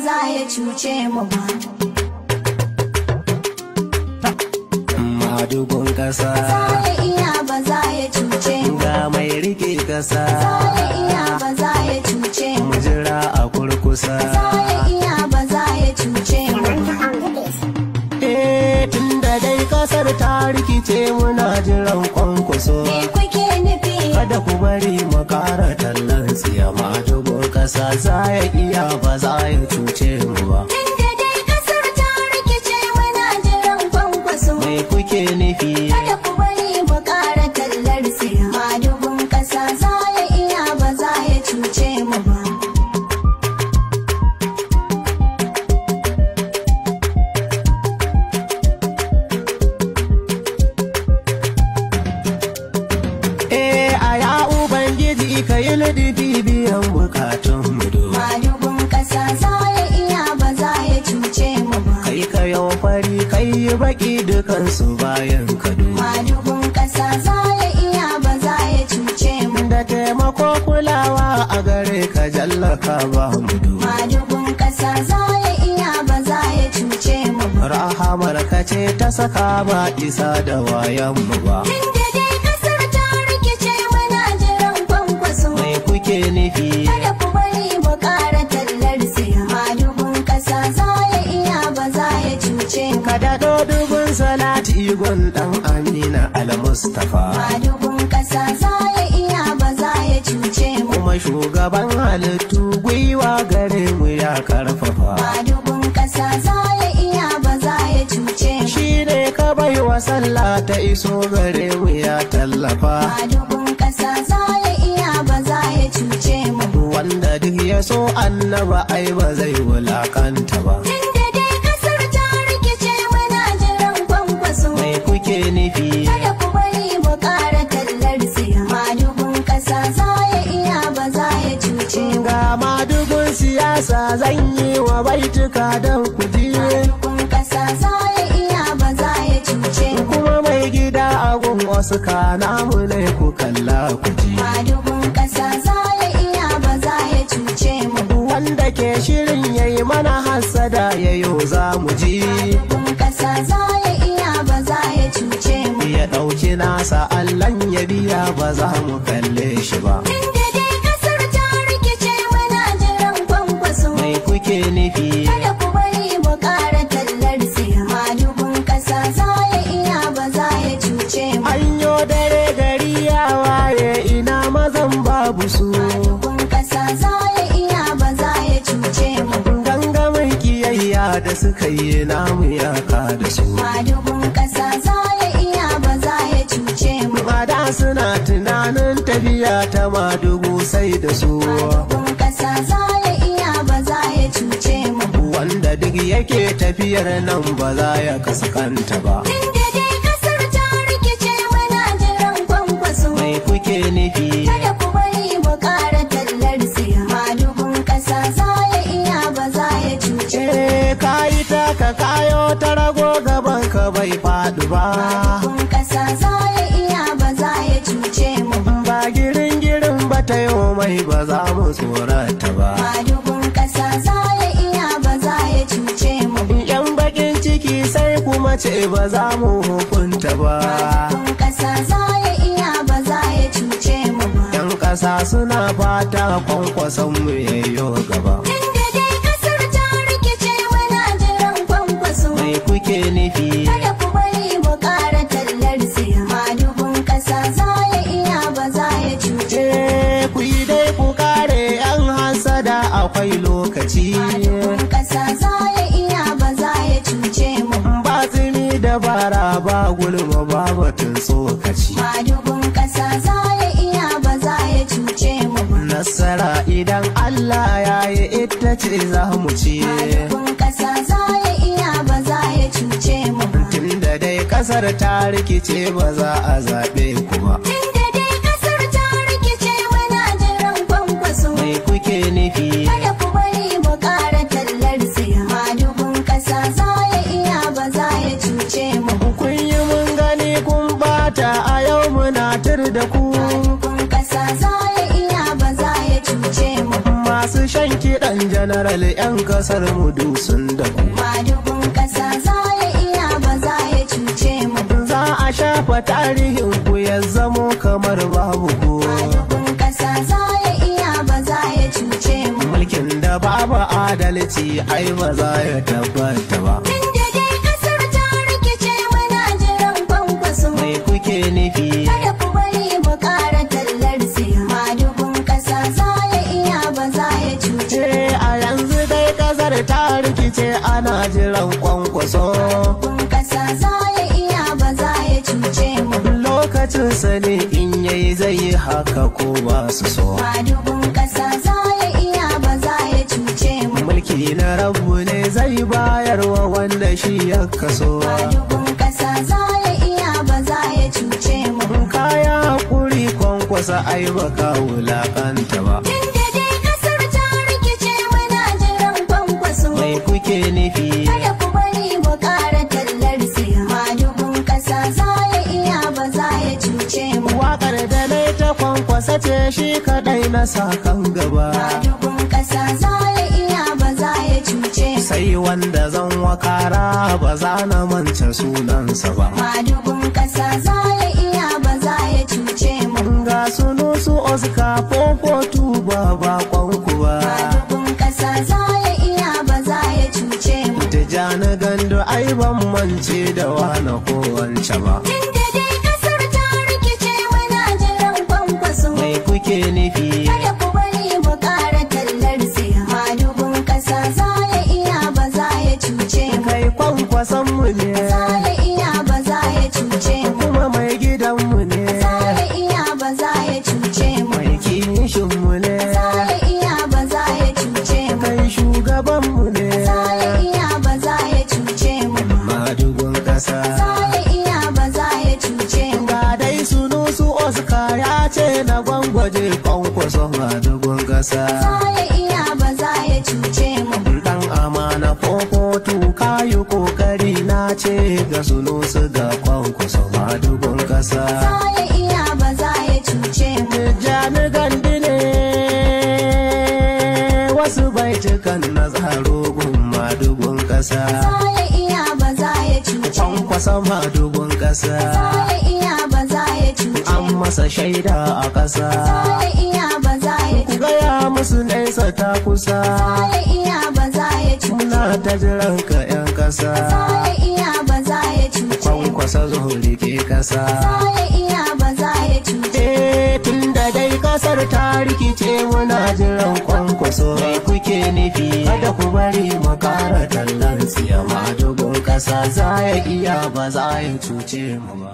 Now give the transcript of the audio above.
za ya cuce mu ba. Madugun ƙasa Za ya iya ba za ya cuce mu. ga mai rike ƙasa, Za ya iya ba za ya cuce mu. mu jira a kurkusa. Za ya iya ba za ya cuce mu. Tun da dai ƙasar ta rikice muna jiran kwankwaso. Me kuke nufi? Kada ku bari mu ƙara tallan tsiya. Madugun ƙasa za ya iya ba za ya cuce mu ba. Tunda dai kasar ta rikice muna jiran kwankwaso. Me kuke nufi? Kada ku bari mu ƙara tallar siya. Madugun ƙasa za ya iya ba za ya cuce mu ba. Ka yi ladabi biyan bukatun mu do. Madugun ƙasa za ya iya ba za ya cuce mu ba. Kai ka yau fari kai yi baki dukansu bayan ka do. Madugun ƙasa za ya iya ba za ya cuce mu. Da taimako kulawa a gare ka jallaka ba mu do. Madugun ƙasa za ya iya ba za ya cuce mu ba. Rahamar ka ce ta saka ba isa da wayan mu ba. Tunda dai kasar ta rikice muna jiran kwankwaso. Me kuke nufi? Kada ku bari mu ƙara tallar siya. Madugun ƙasa za ya iya ba za ya cuce mu. Ka daɗo dubun salati gun ɗan Amina al-Mustafa. Madugun ƙasa za ya iya ba za ya cuce mu. Kuma shugaban halittu gwiwa gare mu ya karfafa. Madugun ƙasa za ya iya ba za ya cuce mu. Shi ne ka bai wa sallah ta iso gare mu ya tallafa. Madugun ƙasa za ya iya ba za ya cuce mu. Wanda duk ya so annaba ai ba zai wulakanta ba. Tunda dai kasar ta rikice muna jiran kwankwaso. Me kuke nufi? Kada ku bari mu ƙara tallar siya. Madugun ƙasa za ya iya ba za ya cuce mu. Ga madugun siyasa zan yi wa baituka don kuji. Madugun ƙasa za ya iya ba za ya cuce mu. Kuma mai gida a gun wasu namu ne ku kalla kuji. Madugun ƙasa za ya iya ba za ya cuce mu. Wanda ke shirin yayi mana hassada yayo za mu ji. Madugun ƙasa za ya iya ba za ya cuce mu. Ya ɗauki nasa Allahn ya biya ba za mu kalle shi ba. Tunda dai kasar ta rikice muna jiran kwankwaso. Me kuke nufi? Kada ku bari mu ƙara tallar siya. Madugun ƙasa za ya iya ba za ya cuce mu. Anyo dare gari ya waye ina mazan babu su. Madugun ƙasa za ya iya ba za ya cuce mu. Gangamin kiyayya da suka yi namu yaka da su. Madugun ƙasa za ya iya ba za ya cuce mu. Mada suna tunanin tafiya ta madugu sai da su. Madugun ƙasa za ya iya ba za ya cuce mu. Wanda duk yake tafiyar nan ba za ya kaskanta ba. Tunda dai kasar ta rikice muna jiran kwankwaso. Me kuke nufi? Kada ku bari mu ƙara tallar siya. Madugun ƙasa za ya iya ba za ya cuce mu. Kayi taka kayo ta rago gaban ka bai faɗi ba. Madugun ƙasa za ya iya ba za ya cuce mu. Ba girin girin ba ta yi mai ba za mu tsorata ba. Madugun ƙasa za ya iya ba za ya cuce mu. Yan bakin ciki sai kuma ce ba za mu hukunta ba. Madugun ƙasa za ya iya ba za ya cuce mu ba. Yan ƙasa suna fata kwankwason mu yayyo gaba. Tunda dai kasar ta rikice muna jiran kwankwaso. Me kuke nufi? Kada ku bari mu ƙara tallar siya. Madugun ƙasa za ya iya ba za ya cuce mu. Ku yi dai ku kare yan hasada akwai lokaci. Madugun ƙasa za ya iya ba za ya cuce mu. Ba tsimi da bara ba gulma ba batun tsokaci. Madugun ƙasa za ya iya ba za ya cuce mu ba. Nasara idan Allah ya yi ita ce za mu ci. Madugun ƙasa za ya iya ba za ya cuce mu ba. Tunda dai kasar ta rikice ba za a zaɓe ku ba. Tunda dai kasar ta rikice muna jiran kwankwaso. Me kuke nufi? Kada ku bari mu ƙara tallar siya. Madugun ƙasa za ya iya ba za ya cuce mu. Kun yi mun gani kun bata a yau muna tur da ku. Madugun ƙasa za ya iya ba za ya cuce mu. Masu shan kiɗan general 'yan kasar mu sun da ku. Madugun ƙasa za ya iya ba za ya cuce mu. Za a shafa tarihin ku ya zamo kamar babu ku. Madugun ƙasa za ya iya ba za ya cuce mu. Mulkin da babu adalci ai ba za ya tabbata ba. Tunda dai ƙasar ta rikice muna jiran kwankwaso. Me kuke nufi? Kada ku bari mu ƙara tallar siya. Madugun ƙasa za ya iya ba za ya cuce mu. A yanzu dai kasar ta rikice ana jiran kwankwaso. Madugun ƙasa za ya iya ba za ya cuce mu. Lokacin sa ne in yayi zai yi haka ko ba su so. Madugun ƙasa za ya iya ba za ya cuce mu. Mulki na rabu ne zai bayarwa wanda shi ya kaso. Madugun ƙasa za ya iya ba za ya cuce mu. Kaya hakuri kwankwasa ai baka wulakanta ba. Tunda dai ƙasar ta rikice muna jiran kwankwaso. Mai kuke nufi? Kada ku bari mu ƙara tallar siya. Madugun ƙasa za ya iya ba za ya cuce mu. Waƙar da nai ta kwankwasa ce shi kaɗai na sakan gaba. Madugun ƙasa za ya iya ba za ya cuce mu. Sai wanda zan wakara ba za na manta sunansa ba. Madugun ƙasa za ya iya ba za ya cuce mu. Ga sunusu Oscar Popotu ba bakonku ba. Madugun ƙasa za ya iya ba za ya cuce mu. Tijjani Gando ai ban mance da wani ko wance ba. Tunda dai ƙasar ta rikice muna jiran kwankwaso. Mai kuke nufi? Kada ku bari mu ƙara tallar siya. Madugun ƙasa za ya iya ba za ya cuce mu. Kai kwankwason mu ne. Za ya iya ba za ya cuce mu. Kuma mai gidan mu ne. Za ya iya ba za ya cuce mu. Mai kishin mu ne. Za ya iya ba za ya cuce mu. Kai shugaban mu ne. Za ya iya ba za ya cuce mu. Madugun ƙasa. Za ya iya ba za ya cuce mu. Ga dai sunusu Oscar ya ce na gwangwaje kwankwaso madugun ƙasa. Za ya iya ba za ya cuce mu. Dan amana Popotu kayi kokari na ce ga sunusu ga kwankwaso madugun ƙasa. Za ya iya ba za ya cuce mu. Tijjani Gandi ne wasu baitukan na tsaro gun madugun ƙasa. Za ya iya ba za ya cuce mu. Kwankwasa madugun ƙasa. Za ya iya ba za ya cuce An mu. masa shaida a ƙasa. Za ya iya ba za ya Ku cuce mu. gaya musu nesa ta kusa. Za ya iya ba za ya cuce mu. Muna ta jiran ka 'yan ƙasa. Za ya iya ba za ya cuce mu. Kwankwasa zo rike ƙasa. Za ya iya ba za ya cuce mu. Tun da dai kasar ta rikice muna jiran kwankwaso. Mai kuke nufi? Kada ku bari mu kara tallan siya madugun ƙasa za ya iya ba za ya cuce mu ba.